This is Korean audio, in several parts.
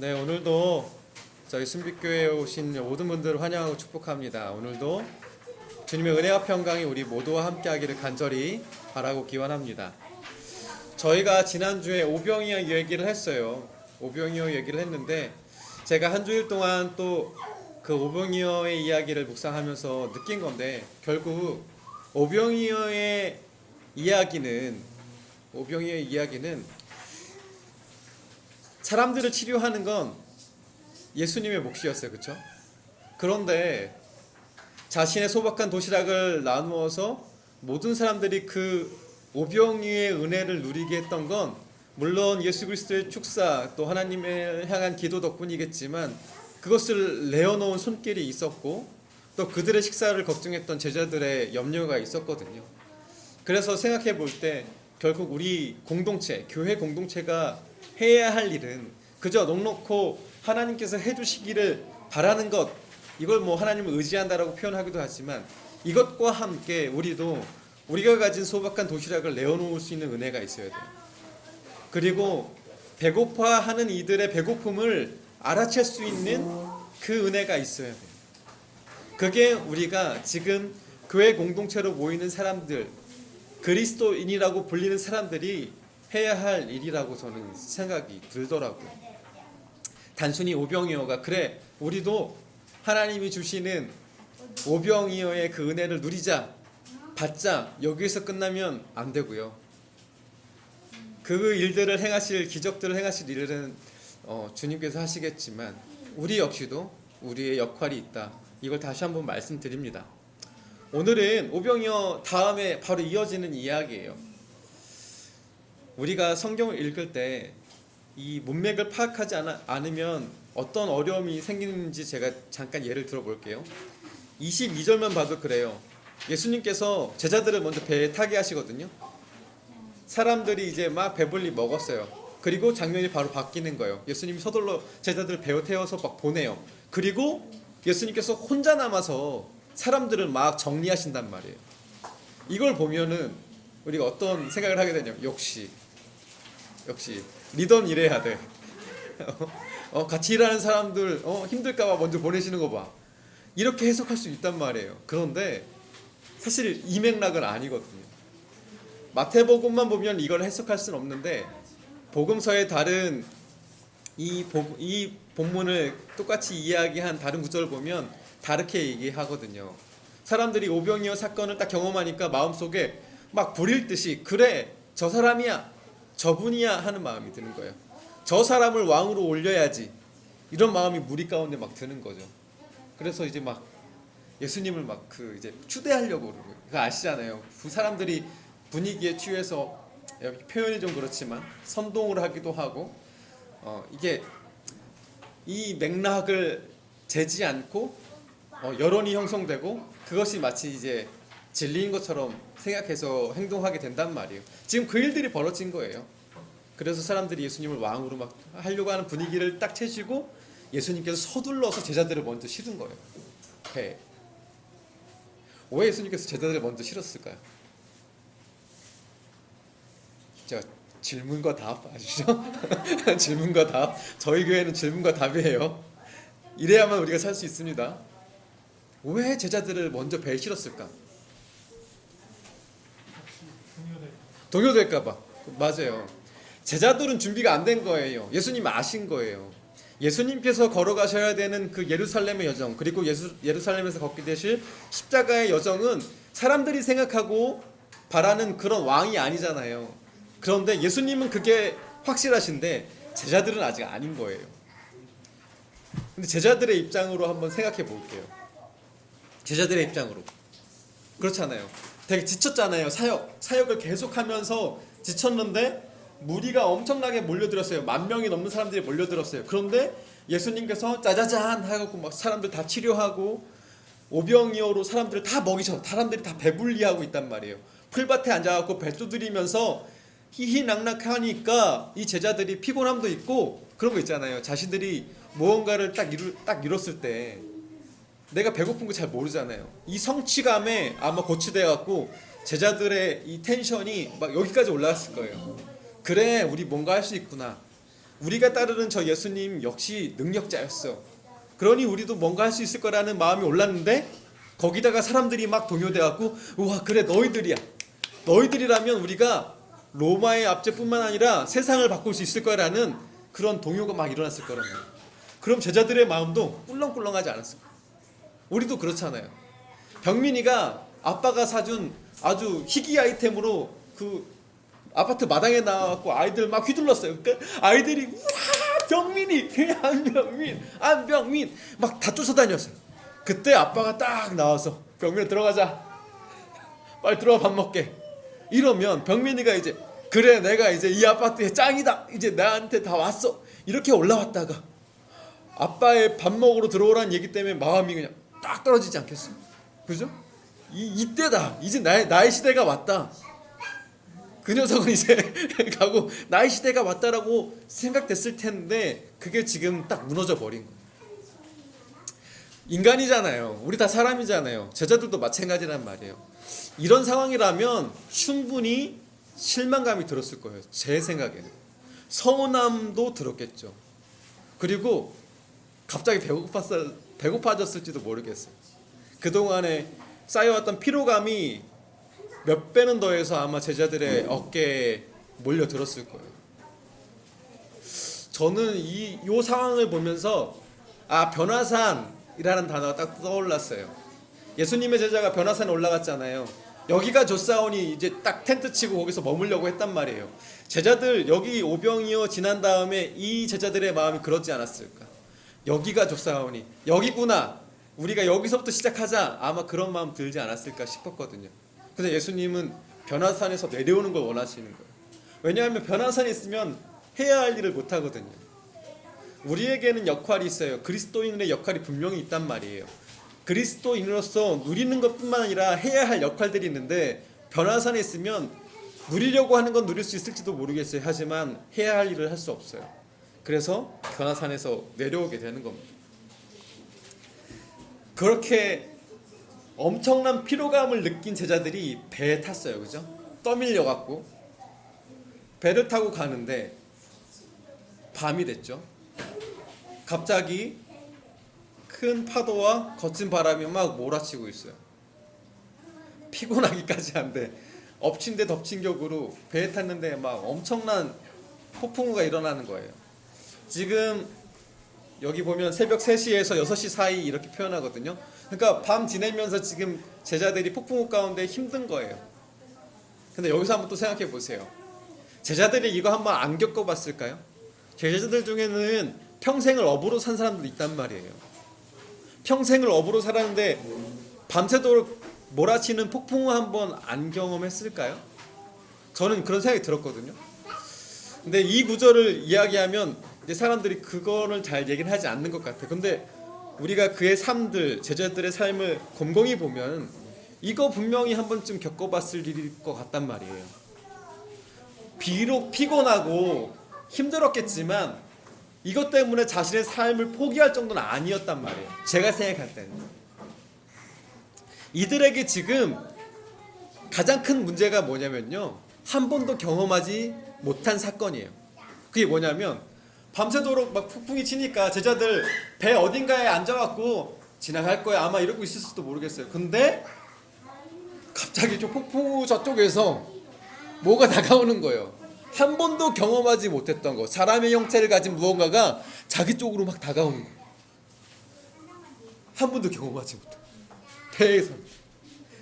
네, 오늘도 저희 순빛교회에 오신 모든 분들을 환영하고 축복합니다. 오늘도 주님의 은혜와 평강이 우리 모두와 함께하기를 간절히 바라고 기원합니다. 저희가 지난주에 오병이어 얘기를 했어요. 오병이어 얘기를 했는데 제가 한 주일 동안 또 그 오병이어의 이야기를 묵상하면서 느낀 건데, 결국 오병이어의 이야기는 사람들을 치료하는 건 예수님의 몫이었어요. 그렇죠? 그런데 자신의 소박한 도시락을 나누어서 모든 사람들이 그 오병이어의 은혜를 누리게 했던 건 물론 예수 그리스도의 축사 또 하나님을 향한 기도 덕분이겠지만, 그것을 내어놓은 손길이 있었고 또 그들의 식사를 걱정했던 제자들의 염려가 있었거든요. 그래서 생각해 볼 때 결국 우리 공동체, 교회 공동체가 해야 할 일은 그저 넉넉고 하나님께서 해주시기를 바라는 것, 이걸 하나님을 의지한다라고 표현하기도 하지만, 이것과 함께 우리도 우리가 가진 소박한 도시락을 내어놓을 수 있는 은혜가 있어야 돼요. 그리고 배고파하는 이들의 배고픔을 알아챌 수 있는 그 은혜가 있어야 돼요. 그게 우리가 지금 교회 공동체로 모이는 사람들, 그리스도인이라고 불리는 사람들이 해야 할 일이라고 저는 생각이 들더라고요. 단순히 오병이어가 그래 우리도 하나님이 주시는 오병이어의 그 은혜를 누리자, 받자, 여기에서 끝나면 안 되고요. 그 일들을 행하실, 기적들을 행하실 일은 주님께서 하시겠지만 우리 역시도 우리의 역할이 있다. 이걸 다시 한번 말씀드립니다. 오늘은 오병이어 다음에 바로 이어지는 이야기예요. 우리가 성경을 읽을 때 이 문맥을 파악하지 않으면 어떤 어려움이 생기는지 제가 잠깐 예를 들어볼게요. 22절만 봐도 그래요. 예수님께서 제자들을 먼저 배에 타게 하시거든요. 사람들이 이제 막 배불리 먹었어요. 그리고 장면이 바로 바뀌는 거예요. 예수님이 서둘러 제자들을 배에 태워서 막 보내요. 그리고 예수님께서 혼자 남아서 사람들을 막 정리하신단 말이에요. 이걸 보면은 우리가 어떤 생각을 하게 되냐면, 역시 리더는 이래야 돼. 같이 일하는 사람들 힘들까봐 먼저 보내시는 거 봐. 이렇게 해석할 수 있단 말이에요. 그런데 사실 이 맥락은 아니거든요. 마태복음만 보면 이걸 해석할 수는 없는데, 복음서의 다른 이 본문을 똑같이 이야기한 다른 구절을 보면 다르게 얘기하거든요. 사람들이 오병이어 사건을 딱 경험하니까 마음속에 막 불일 듯이, 그래 저 사람이야, 저분이야 하는 마음이 드는 거예요. 저 사람을 왕으로 올려야지, 이런 마음이 무리 가운데 막 드는 거죠. 그래서 이제 막 예수님을 막 이제 추대하려고 그러고, 그거 아시잖아요. 그 사람들이 분위기에 취해서, 표현이 좀 그렇지만 선동을 하기도 하고, 이게 이 맥락을 재지 않고 여론이 형성되고 그것이 마치 이제 진리인 것처럼 생각해서 행동하게 된단 말이에요. 지금 그 일들이 벌어진 거예요. 그래서 사람들이 예수님을 왕으로 막 하려고 하는 분위기를 딱 채시고 예수님께서 서둘러서 제자들을 먼저 실은 거예요. 왜 예수님께서 제자들을 먼저 실었을까요? 제가 질문과 답 아시죠? 질문과 답. 저희 교회는 질문과 답이에요. 이래야만 우리가 살 수 있습니다. 왜 제자들을 먼저 배에 실었을까? 동요될까봐. 맞아요. 제자들은 준비가 안 된 거예요. 예수님 아신 거예요. 예수님께서 걸어가셔야 되는 그 예루살렘의 여정, 그리고 예루살렘에서 걷게 되실 십자가의 여정은 사람들이 생각하고 바라는 그런 왕이 아니잖아요. 그런데 예수님은 그게 확실하신데 제자들은 아직 아닌 거예요. 근데 제자들의 입장으로 한번 생각해 볼게요. 제자들의 입장으로. 그렇잖아요. 되게 지쳤잖아요. 사역을 계속하면서 지쳤는데 무리가 엄청나게 몰려들었어요. 10,000명이 넘는 사람들이 몰려들었어요. 그런데 예수님께서 짜자잔 하고 막 사람들 다 치료하고 오병이어로 사람들을 다 먹이셔. 사람들이 다 배불리하고 있단 말이에요. 풀밭에 앉아갖고 배 두드리면서 희희낙낙하니까 이 제자들이 피곤함도 있고 그런 거 있잖아요. 자신들이 무언가를 딱 이뤘을 때 내가 배고픈 거 잘 모르잖아요. 이 성취감에 아마 고취돼갖고 제자들의 이 텐션이 막 여기까지 올라갔을 거예요. 그래, 우리 뭔가 할 수 있구나. 우리가 따르는 저 예수님 역시 능력자였어. 그러니 우리도 뭔가 할 수 있을 거라는 마음이 올랐는데 거기다가 사람들이 막 동요돼 갖고 우와 그래 너희들이야. 너희들이라면 우리가 로마의 압제뿐만 아니라 세상을 바꿀 수 있을 거라는 그런 동요가 막 일어났을 거란 말이에요. 그럼 제자들의 마음도 꿀렁꿀렁하지 않았을까? 우리도 그렇잖아요. 병민이가 아빠가 사준 아주 희귀 아이템으로 그 아파트 마당에 나와갖고 아이들 막 휘둘렀어요. 그러니까 아이들이 우와 병민이 안병민 막 다 쫓아다녔어요. 그때 아빠가 딱 나와서 병민아 들어가자. 빨리 들어와 밥 먹게. 이러면 병민이가 이제 그래 내가 이제 이 아파트의 짱이다. 이제 나한테 다 왔어. 이렇게 올라왔다가 아빠의 밥 먹으러 들어오라는 얘기 때문에 마음이 그냥 딱 떨어지지 않겠어요? 그죠? 이때다. 이제 나의 시대가 왔다. 그 녀석은 이제 가고 나의 시대가 왔다라고 생각됐을 텐데 그게 지금 딱 무너져 버린 거예요. 인간이잖아요. 우리 다 사람이잖아요. 제자들도 마찬가지란 말이에요. 이런 상황이라면 충분히 실망감이 들었을 거예요. 제 생각에는. 서운함도 들었겠죠. 그리고 갑자기 배고파졌을지도 모르겠어요. 그동안에 쌓여왔던 피로감이 몇 배는 더해서 아마 제자들의 어깨에 몰려들었을 거예요. 저는 이 상황을 보면서 변화산이라는 단어가 딱 떠올랐어요. 예수님의 제자가 변화산에 올라갔잖아요. 여기가 좋사오니 이제 딱 텐트 치고 거기서 머물려고 했단 말이에요. 제자들 여기 오병이어 지난 다음에 이 제자들의 마음이 그렇지 않았을까? 여기가 좋사오니 여기구나. 우리가 여기서부터 시작하자. 아마 그런 마음 들지 않았을까 싶었거든요. 근데 예수님은 변화산에서 내려오는 걸 원하시는 거예요. 왜냐하면 변화산에 있으면 해야 할 일을 못 하거든요. 우리에게는 역할이 있어요. 그리스도인의 역할이 분명히 있단 말이에요. 그리스도인으로서 누리는 것뿐만 아니라 해야 할 역할들이 있는데 변화산에 있으면 누리려고 하는 건 누릴 수 있을지도 모르겠어요. 하지만 해야 할 일을 할 수 없어요. 그래서 변화산에서 내려오게 되는 겁니다. 그렇게 엄청난 피로감을 느낀 제자들이 배에 탔어요. 그죠? 떠밀려 갖고 배를 타고 가는데 밤이 됐죠. 갑자기 큰 파도와 거친 바람이 막 몰아치고 있어요. 피곤하기까지 한데 엎친 데 덮친 격으로 배에 탔는데 막 엄청난 폭풍우가 일어나는 거예요. 지금 여기 보면 새벽 3시에서 6시 사이 이렇게 표현하거든요. 그러니까 밤 지내면서 지금 제자들이 폭풍우 가운데 힘든 거예요. 근데 여기서 한번 또 생각해 보세요. 제자들이 이거 한번 안 겪어봤을까요? 제자들 중에는 평생을 어부로 산 사람들도 있단 말이에요. 평생을 어부로 살았는데 밤새도록 몰아치는 폭풍우 한번 안 경험했을까요? 저는 그런 생각이 들었거든요. 근데 이 구절을 이야기하면 이제 사람들이 그거를 잘 얘기는 하지 않는 것 같아요. 근데 우리가 그의 삶들, 제자들의 삶을 곰곰이 보면 이거 분명히 한 번쯤 겪어봤을 일일 것 같단 말이에요. 비록 피곤하고 힘들었겠지만 이것 때문에 자신의 삶을 포기할 정도는 아니었단 말이에요. 제가 생각할 때는. 이들에게 지금 가장 큰 문제가 뭐냐면요. 한 번도 경험하지 못한 사건이에요. 그게 뭐냐면 밤새도록 막 폭풍이 치니까 제자들 배 어딘가에 앉아갖고 지나갈 거야 아마 이러고 있을지도 모르겠어요. 근데 갑자기 저 폭풍우 저쪽에서 뭐가 다가오는 거예요. 한 번도 경험하지 못했던 거, 사람의 형태를 가진 무언가가 자기 쪽으로 막 다가오는 거예요. 한 번도 경험하지 못해. 배에서.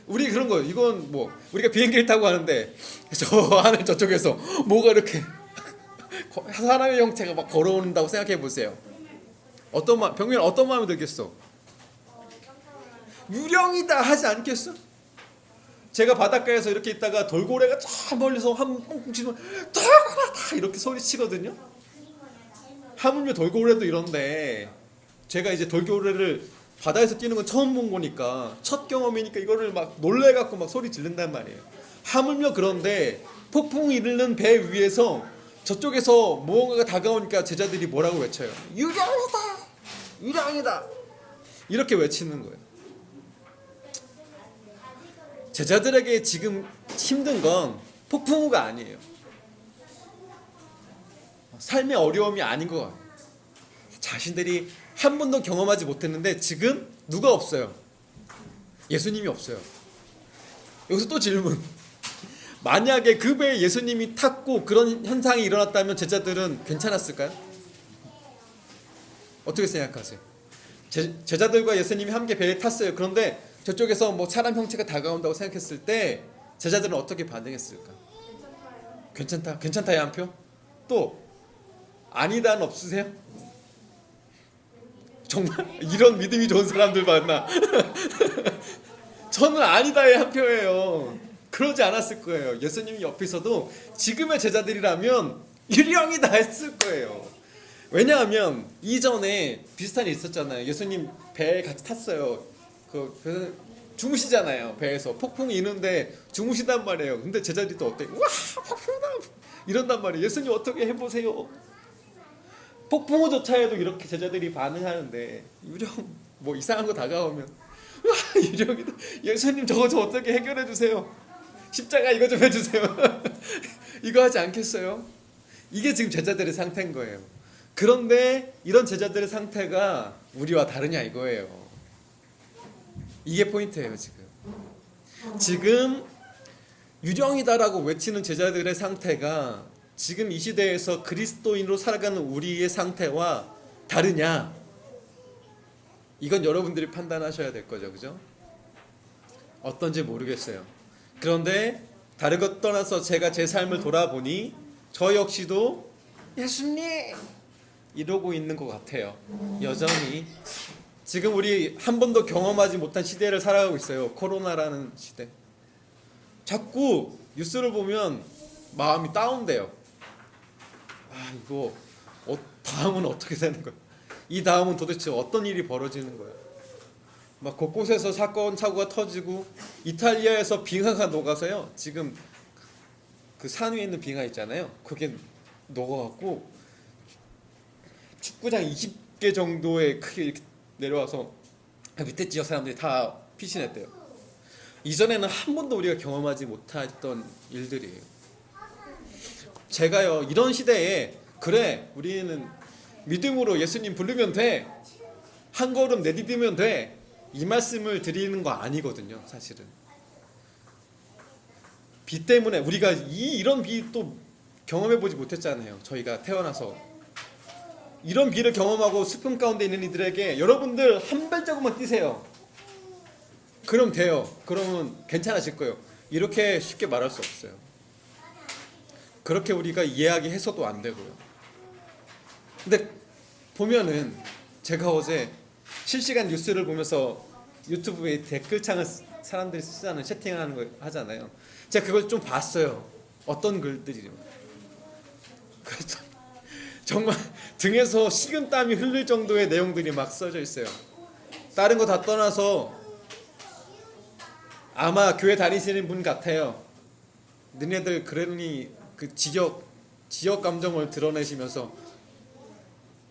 우리 그런 거예요. 이건 뭐 우리가 비행기를 타고 가는데 저 하늘 저쪽에서 뭐가 이렇게 사람의 형태가 막 걸어온다고 생각해 보세요. 병민 어떤 마음이 들겠어? 유령이다 하지 않겠어? 제가 바닷가에서 이렇게 있다가 돌고래가 저 멀리서 한 뻥 치면 돌고래다 이렇게 소리치거든요. 하물며 돌고래도 이런데 제가 이제 돌고래를 바다에서 뛰는 건 처음 본 거니까 첫 경험이니까 이거를 막 놀래갖고 막 소리 지른단 말이에요. 하물며 그런데 폭풍이 일는 배 위에서 저쪽에서 무언가가 다가오니까 제자들이 뭐라고 외쳐요? 유령이다! 유령이다! 이렇게 외치는 거예요. 제자들에게 지금 힘든 건 폭풍우가 아니에요. 삶의 어려움이 아닌 것 같아요. 자신들이 한 번도 경험하지 못했는데 지금 누가 없어요? 예수님이 없어요. 여기서 또 질문. 만약에 그 배에 예수님이 탔고 그런 현상이 일어났다면 제자들은 괜찮았을까요? 어떻게 생각하세요? 제자들과 예수님이 함께 배에 탔어요. 그런데 저쪽에서 뭐 사람 형체가 다가온다고 생각했을 때 제자들은 어떻게 반응했을까? 괜찮다. 괜찮다의 한 표? 또 아니다는 없으세요? 정말 이런 믿음이 좋은 사람들 만나. 저는 아니다의 한 표예요. 그러지 않았을 거예요. 예수님이 옆에 있어도 지금의 제자들이라면 유령이다 했을 거예요. 왜냐하면 이전에 비슷한 일이 있었잖아요. 예수님 배에 같이 탔어요. 주무시잖아요. 배에서 폭풍이 있는데 주무시단 말이에요. 근데 제자들이 또 어때? 우와 폭풍이다 이런단 말이에요. 예수님 어떻게 해보세요. 폭풍우조차에도 이렇게 제자들이 반응하는데 유령 뭐 이상한 거 다가오면 와 유령이다. 예수님 저거 좀 어떻게 해결해 주세요. 십자가 이거 좀 해주세요. 이거 하지 않겠어요? 이게 지금 제자들의 상태인 거예요. 그런데 이런 제자들의 상태가 우리와 다르냐 이거예요. 이게 포인트예요. 지금 유령이다라고 외치는 제자들의 상태가 지금 이 시대에서 그리스도인으로 살아가는 우리의 상태와 다르냐? 이건 여러분들이 판단하셔야 될 거죠. 그죠? 어떤지 모르겠어요. 그런데 다른 것 떠나서 제가 제 삶을 돌아보니 저 역시도 예수님 이러고 있는 것 같아요. 여전히 지금 우리 한 번도 경험하지 못한 시대를 살아가고 있어요. 코로나라는 시대. 자꾸 뉴스를 보면 마음이 다운돼요. 아 이거 다음은 어떻게 되는 거야? 이 다음은 도대체 어떤 일이 벌어지는 거야? 막 곳곳에서 사건 사고가 터지고 이탈리아에서 빙하가 녹아서요. 지금 그 산 위에 있는 빙하 있잖아요. 그게 녹아갖고 축구장 20개 정도의 크게 이렇게 내려와서 밑에 지역 사람들이 다 피신했대요. 이전에는 한 번도 우리가 경험하지 못했던 일들이에요. 제가요 이런 시대에 그래 우리는 믿음으로 예수님 부르면 돼, 한 걸음 내디디면 돼, 이 말씀을 드리는 거 아니거든요. 사실은 비 때문에 우리가 이런 비 또 경험해보지 못했잖아요. 저희가 태어나서 이런 비를 경험하고 슬픔 가운데 있는 이들에게 여러분들 한 발자국만 뛰세요. 그럼 돼요. 그러면 괜찮아질 거예요. 이렇게 쉽게 말할 수 없어요. 그렇게 우리가 이야기해서도 안 되고요. 근데 보면은 제가 어제 실시간 뉴스를 보면서 유튜브에 댓글창을 사람들이 쓰잖아요. 채팅하는 거 하잖아요. 제가 그걸 좀 봤어요. 어떤 글들이. 그래서 정말 등에서 식은땀이 흘릴 정도의 내용들이 막 써져 있어요. 다른 거 다 떠나서 아마 교회 다니시는 분 같아요. 너네들 그러니 그 지역 감정을 드러내시면서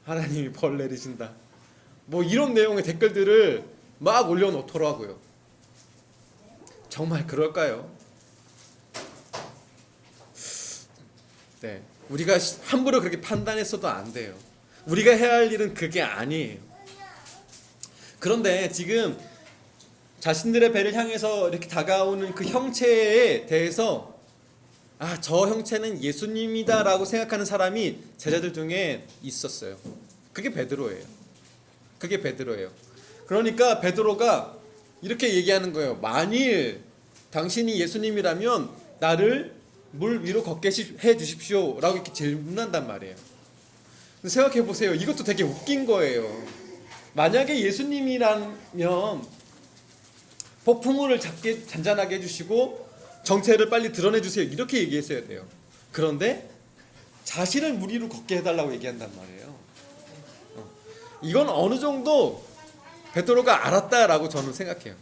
하나님이 벌 내리신다. 뭐 이런 내용의 댓글들을 막 올려놓더라고요. 정말 그럴까요? 네, 우리가 함부로 그렇게 판단했어도 안 돼요. 우리가 해야 할 일은 그게 아니에요. 그런데 지금 자신들의 배를 향해서 이렇게 다가오는 그 형체에 대해서 저 형체는 예수님이다라고 생각하는 사람이 제자들 중에 있었어요. 그게 베드로예요. 그러니까 베드로가 이렇게 얘기하는 거예요. 만일 당신이 예수님이라면 나를 물 위로 걷게 해 주십시오 라고 이렇게 질문한단 말이에요. 생각해 보세요. 이것도 되게 웃긴 거예요. 만약에 예수님이라면 폭풍우를 잔잔하게 해주시고 정체를 빨리 드러내주세요 이렇게 얘기했어야 돼요. 그런데 자신을 물 위로 걷게 해달라고 얘기한단 말이에요. 이건 어느 정도 베드로가 알았다라고 저는 생각해요.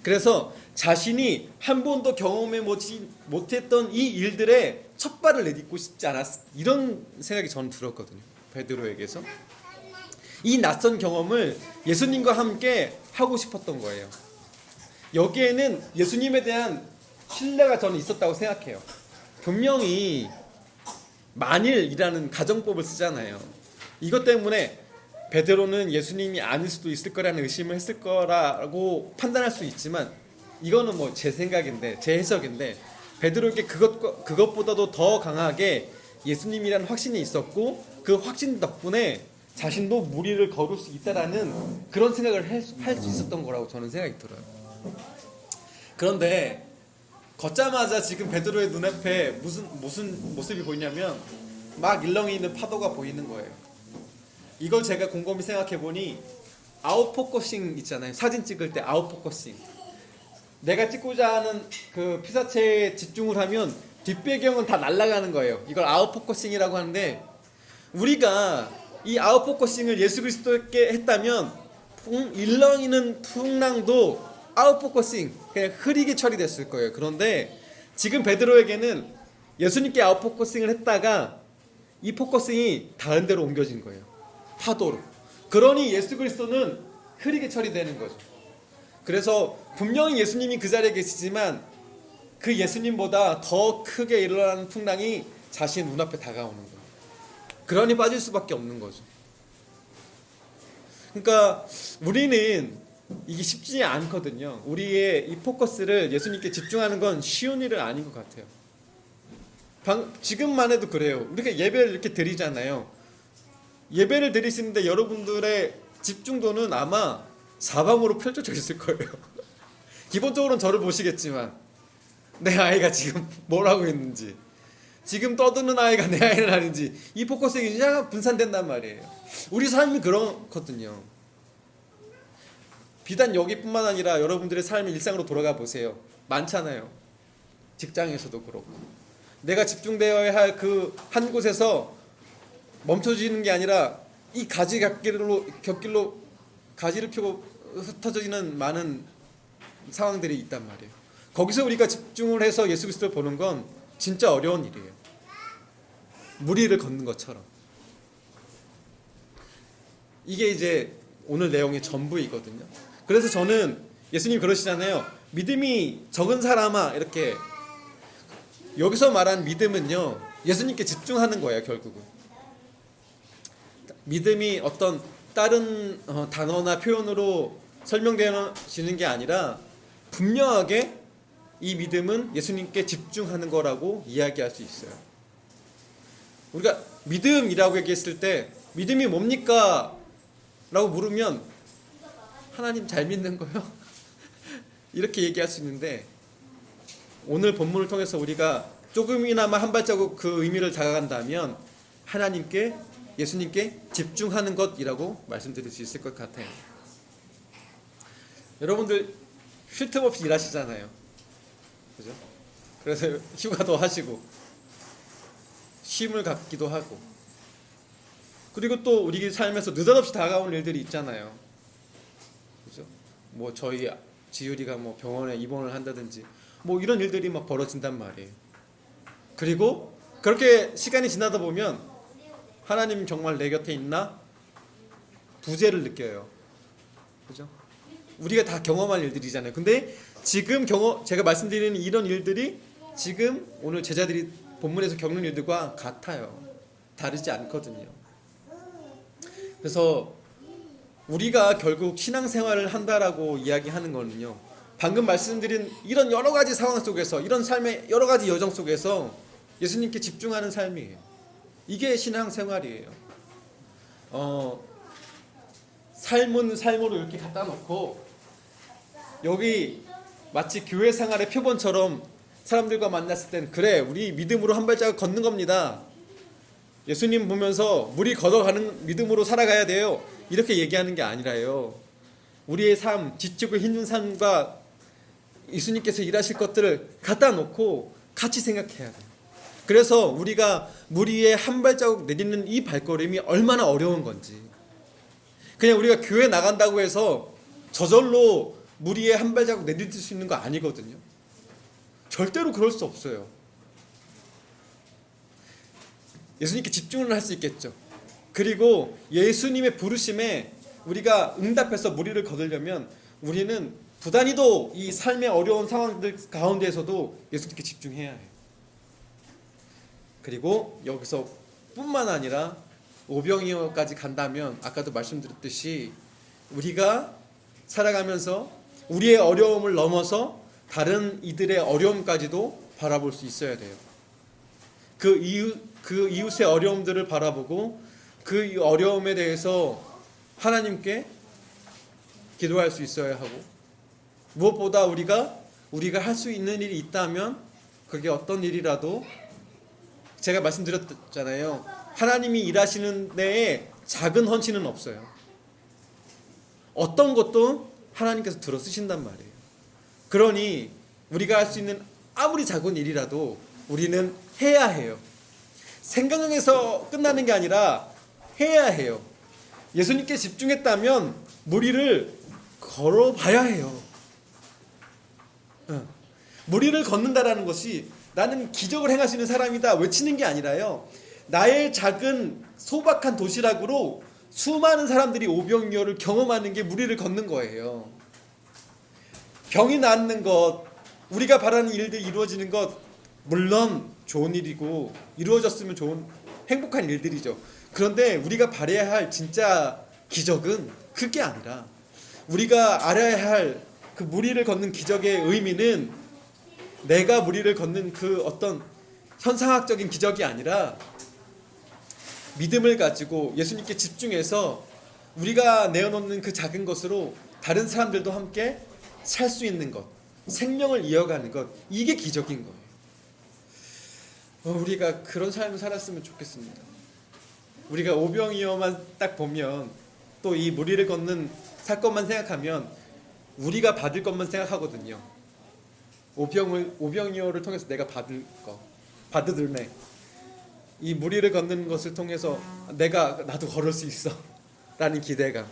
그래서 자신이 한 번도 경험해보지 못했던 이 일들에 첫발을 내딛고 싶지 않았, 이런 생각이 저는 들었거든요. 베드로에게서 이 낯선 경험을 예수님과 함께 하고 싶었던 거예요. 여기에는 예수님에 대한 신뢰가 저는 있었다고 생각해요. 분명히 만일이라는 가정법을 쓰잖아요. 이것 때문에 베드로는 예수님이 아닐 수도 있을 거라는 의심을 했을 거라고 판단할 수 있지만, 이거는 뭐 제 생각인데, 제 해석인데, 베드로에게 그것보다도 더 강하게 예수님이라는 확신이 있었고, 그 확신 덕분에 자신도 무리를 걸을 수 있다라는 그런 생각을 할 수 있었던 거라고 저는 생각이 들어요. 그런데 걷자마자 지금 베드로의 눈앞에 무슨 모습이 보이냐면, 막 일렁이 있는 파도가 보이는 거예요. 이걸 제가 곰곰이 생각해 보니, 아웃포커싱 있잖아요. 사진 찍을 때 아웃포커싱. 내가 찍고자 하는 그 피사체에 집중을 하면 뒷배경은 다 날아가는 거예요. 이걸 아웃포커싱이라고 하는데, 우리가 이 아웃포커싱을 예수 그리스도께 했다면 일렁이는 풍랑도 아웃포커싱, 그냥 흐리게 처리됐을 거예요. 그런데 지금 베드로에게는 예수님께 아웃포커싱을 했다가 이 포커싱이 다른 데로 옮겨진 거예요. 파도로. 그러니 예수 그리스도는 흐리게 처리되는 거죠. 그래서 분명히 예수님이 그 자리에 계시지만 그 예수님보다 더 크게 일어나는 풍랑이 자신 눈앞에 다가오는 거예요. 그러니 빠질 수밖에 없는 거죠. 그러니까 우리는 이게 쉽지 않거든요. 우리의 이 포커스를 예수님께 집중하는 건 쉬운 일은 아닌 것 같아요. 지금만 해도 그래요. 우리가 예배를 이렇게 드리잖아요. 예배를 드리시는데 여러분들의 집중도는 아마 사방으로 펼쳐져 있을 거예요. 기본적으로는 저를 보시겠지만 내 아이가 지금 뭘 하고 있는지, 지금 떠드는 아이가 내 아이는 아닌지, 이 포커스가 그냥 분산된단 말이에요. 우리 삶이 그렇거든요. 비단 여기뿐만 아니라 여러분들의 삶의 일상으로 돌아가 보세요. 많잖아요. 직장에서도 그렇고. 내가 집중되어야 할 그 한 곳에서 멈춰지는 게 아니라 이 가지 곁길로 가지를 펴고 흩어지는 많은 상황들이 있단 말이에요. 거기서 우리가 집중을 해서 예수 그리스도를 보는 건 진짜 어려운 일이에요. 무리를 걷는 것처럼. 이게 이제 오늘 내용의 전부이거든요. 그래서 저는 예수님 그러시잖아요. 믿음이 적은 사람아, 이렇게. 여기서 말한 믿음은요, 예수님께 집중하는 거예요. 결국은 믿음이 어떤 다른 단어나 표현으로 설명되어지는 게 아니라 분명하게 이 믿음은 예수님께 집중하는 거라고 이야기할 수 있어요. 우리가 믿음이라고 얘기했을 때 믿음이 뭡니까? 라고 물으면 하나님 잘 믿는 거요? 이렇게 얘기할 수 있는데, 오늘 본문을 통해서 우리가 조금이나마 한 발자국 그 의미를 다가간다면 하나님께, 예수님께 집중하는 것이라고 말씀드릴 수 있을 것 같아요. 여러분들 쉴 틈 없이 일하시잖아요. 그죠? 그래서 휴가도 하시고 쉼을 갖기도 하고, 그리고 또 우리 삶에서 느닷없이 다가오는 일들이 있잖아요. 그죠? 뭐 저희 지율이가 뭐 병원에 입원을 한다든지 뭐 이런 일들이 막 벌어진단 말이에요. 그리고 그렇게 시간이 지나다 보면 하나님 정말 내 곁에 있나? 부재를 느껴요. 그죠? 우리가 다 경험할 일들이잖아요. 근데 지금 제가 말씀드리는 이런 일들이 지금 오늘 제자들이 본문에서 겪는 일들과 같아요. 다르지 않거든요. 그래서 우리가 결국 신앙생활을 한다라고 이야기하는 거는요, 방금 말씀드린 이런 여러 가지 상황 속에서, 이런 삶의 여러 가지 여정 속에서 예수님께 집중하는 삶이에요. 이게 신앙생활이에요. 삶은 삶으로 이렇게 갖다 놓고 여기 마치 교회 생활의 표본처럼 사람들과 만났을 땐, 그래, 우리 믿음으로 한 발자국 걷는 겁니다. 예수님 보면서 우리 걷어가는 믿음으로 살아가야 돼요. 이렇게 얘기하는 게 아니라요. 우리의 삶, 지치고 힘든 삶과 예수님께서 일하실 것들을 갖다 놓고 같이 생각해야 돼요. 그래서 우리가 무리에 한 발자국 내딛는 이 발걸음이 얼마나 어려운 건지. 그냥 우리가 교회 나간다고 해서 저절로 무리에 한 발자국 내딛을 수 있는 거 아니거든요. 절대로 그럴 수 없어요. 예수님께 집중을 할 수 있겠죠. 그리고 예수님의 부르심에 우리가 응답해서 무리를 거두려면 우리는 부단히도 이 삶의 어려운 상황들 가운데에서도 예수님께 집중해야 해요. 그리고 여기서 뿐만 아니라 오병이어까지 간다면 아까도 말씀드렸듯이 우리가 살아가면서 우리의 어려움을 넘어서 다른 이들의 어려움까지도 바라볼 수 있어야 돼요. 그 이웃의 어려움들을 바라보고 그 어려움에 대해서 하나님께 기도할 수 있어야 하고, 무엇보다 우리가 할 수 있는 일이 있다면 그게 어떤 일이라도, 제가 말씀드렸잖아요. 하나님이 일하시는 데에 작은 헌신은 없어요. 어떤 것도 하나님께서 들어 쓰신단 말이에요. 그러니 우리가 할 수 있는 아무리 작은 일이라도 우리는 해야 해요. 생각해서 끝나는 게 아니라 해야 해요. 예수님께 집중했다면 무리를 걸어봐야 해요. 무리를 걷는다라는 것이 나는 기적을 행할 수 있는 사람이다 외치는 게 아니라요, 나의 작은 소박한 도시락으로 수많은 사람들이 오병이어를 경험하는 게 무리를 걷는 거예요. 병이 낫는 것, 우리가 바라는 일들이 이루어지는 것, 물론 좋은 일이고 이루어졌으면 좋은 행복한 일들이죠. 그런데 우리가 바라야 할 진짜 기적은 그게 아니라, 우리가 알아야 할 그 무리를 걷는 기적의 의미는 내가 무리를 걷는 그 어떤 현상학적인 기적이 아니라, 믿음을 가지고 예수님께 집중해서 우리가 내어놓는 그 작은 것으로 다른 사람들도 함께 살 수 있는 것, 생명을 이어가는 것, 이게 기적인 거예요. 우리가 그런 삶을 살았으면 좋겠습니다. 우리가 오병이어만 딱 보면, 또 이 무리를 걷는 사건만 생각하면 우리가 받을 것만 생각하거든요. 오병이어를 통해서 내가 받으들매, 이 무리를 걷는 것을 통해서 나도 걸을 수 있어 라는 기대감.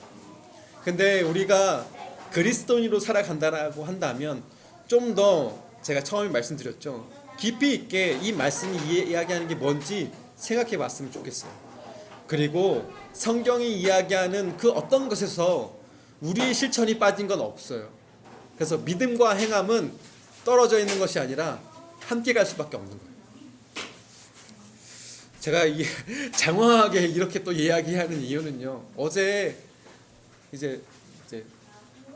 근데 우리가 그리스도인으로 살아간다라고 한다면 좀 더, 제가 처음에 말씀드렸죠, 깊이 있게 이 말씀이 이야기하는 게 뭔지 생각해 봤으면 좋겠어요. 그리고 성경이 이야기하는 그 어떤 것에서 우리의 실천이 빠진 건 없어요. 그래서 믿음과 행함은 떨어져 있는 것이 아니라 함께 갈 수밖에 없는 거예요. 제가 장황하게 이렇게 또 이야기하는 이유는요, 어제 이제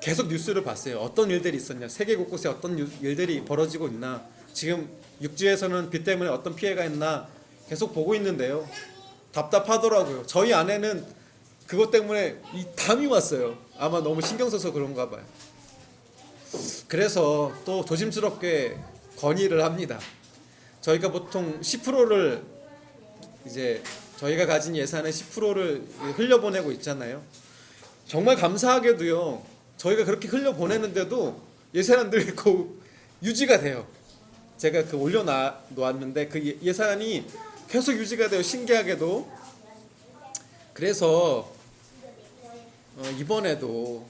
계속 뉴스를 봤어요. 어떤 일들이 있었냐, 세계 곳곳에 어떤 일들이 벌어지고 있나, 지금 육지에서는 비 때문에 어떤 피해가 있나 계속 보고 있는데요, 답답하더라고요. 저희 아내는 그것 때문에 이 담이 왔어요. 아마 너무 신경 써서 그런가 봐요. 그래서 또 조심스럽게 건의를 합니다. 저희가 보통 10%를 이제 저희가 가진 예산의 10%를 흘려보내고 있잖아요. 정말 감사하게도요, 저희가 그렇게 흘려보내는데도 예산은 늘 유지가 돼요. 제가 올려놓았는데 그 예산이 계속 유지가 돼요. 신기하게도. 그래서 이번에도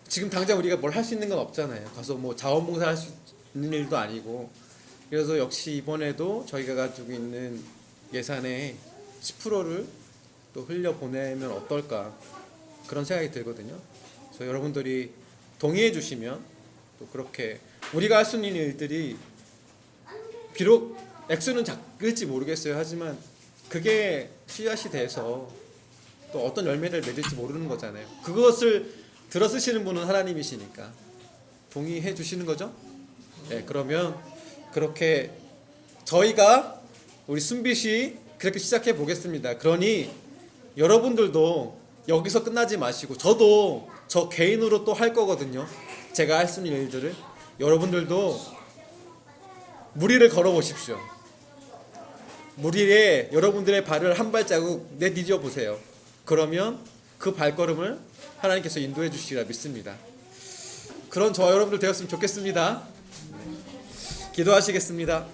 지금 당장 우리가 뭘 할 수 있는 건 없잖아요. 가서 뭐 자원봉사 할 수 있는 일도 아니고. 그래서 역시 이번에도 저희가 가지고 있는 예산의 10%를 또 흘려보내면 어떨까, 그런 생각이 들거든요. 그래서 여러분들이 동의해 주시면 또 그렇게 우리가 할 수 있는 일들이, 비록 액수는 작을지 모르겠어요. 하지만 그게 씨앗이 돼서 또 어떤 열매를 맺을지 모르는 거잖아요. 그것을 들어 쓰시는 분은 하나님이시니까 동의해 주시는 거죠? 네, 그러면 그렇게 저희가, 우리 순빛이 그렇게 시작해 보겠습니다. 그러니 여러분들도 여기서 끝나지 마시고, 저도 저 개인으로 또 할 거거든요. 제가 할 수 있는 일들을 여러분들도 무리를 걸어 보십시오. 무리에 여러분들의 발을 한 발자국 내디뎌 보세요. 그러면 그 발걸음을 하나님께서 인도해 주시리라 믿습니다. 그런 저와 여러분들 되었으면 좋겠습니다. 기도하시겠습니다.